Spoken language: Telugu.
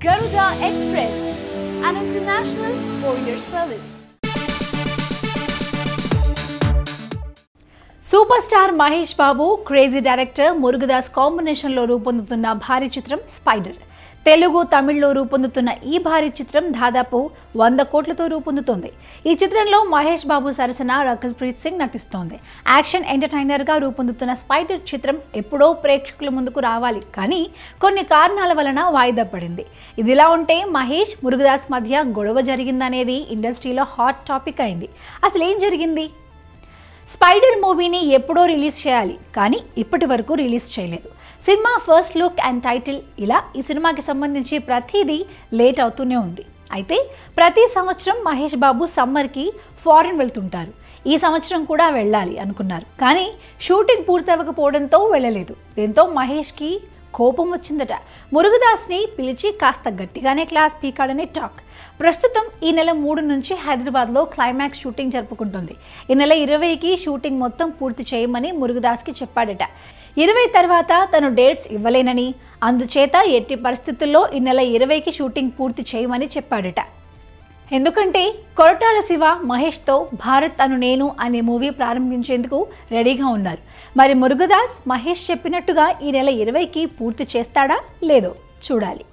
Garuda Express, an international courier service. Super star Mahesh Babu crazy director Murugadoss కాంబినేషన్లో రూపొందుతున్న భారీ చిత్రం స్పైడర్. తెలుగు, తమిళ్లో రూపొందుతున్న ఈ భారీ చిత్రం దాదాపు 100 కోట్లతో రూపొందుతోంది. ఈ చిత్రంలో మహేష్ బాబు సరసన రకుల్ ప్రీత్ సింగ్ నటిస్తోంది. యాక్షన్ ఎంటర్టైనర్గా రూపొందుతున్న స్పైడర్ చిత్రం ఎప్పుడో ప్రేక్షకుల ముందుకు రావాలి, కానీ కొన్ని కారణాల వలన వాయిదా పడింది. ఇదిలా ఉంటే మహేష్, మురుగదాస్ మధ్య గొడవ జరిగిందనేది ఇండస్ట్రీలో హాట్ టాపిక్ అయింది. అసలు ఏం జరిగింది? స్పైడర్ మూవీని ఎప్పుడో రిలీజ్ చేయాలి, కానీ ఇప్పటి వరకు రిలీజ్ చేయలేదు. Cinema first look and title ఇలా ఈ సినిమాకి సంబంధించి ప్రతిదీ లేట్ అవుతూనే ఉంది. అయితే ప్రతి సంవత్సరం మహేష్ బాబు సమ్మర్కి ఫారిన్ వెళ్తుంటారు. ఈ సంవత్సరం కూడా వెళ్ళాలి అనుకున్నారు, కానీ షూటింగ్ పూర్తవకపోవడంతో వెళ్ళలేదు. దీంతో మహేష్కి కోపం వచ్చిందట. మురుగదాస్ని పిలిచి కాస్త గట్టిగానే క్లాస్ పీకాడనే టాక్. ప్రస్తుతం ఈ నెల 3 నుంచి హైదరాబాద్లో క్లైమాక్స్ షూటింగ్ జరుపుకుంటుంది. ఈ నెల 20కి షూటింగ్ మొత్తం పూర్తి చేయమని మురుగదాస్కి చెప్పాడట. 20 తర్వాత తను డేట్స్ ఇవ్వలేనని, అందుచేత ఎట్టి పరిస్థితుల్లో ఈ నెల 20కి షూటింగ్ పూర్తి చేయమని చెప్పాడట. ఎందుకంటే కొరటాల శివ మహేష్తో భారత్ అను నేను అనే మూవీ ప్రారంభించేందుకు రెడీగా ఉన్నారు. మరి మురుగదాస్ మహేష్ చెప్పినట్టుగా ఈ నెల 20కి పూర్తి చేస్తాడా లేదో చూడాలి.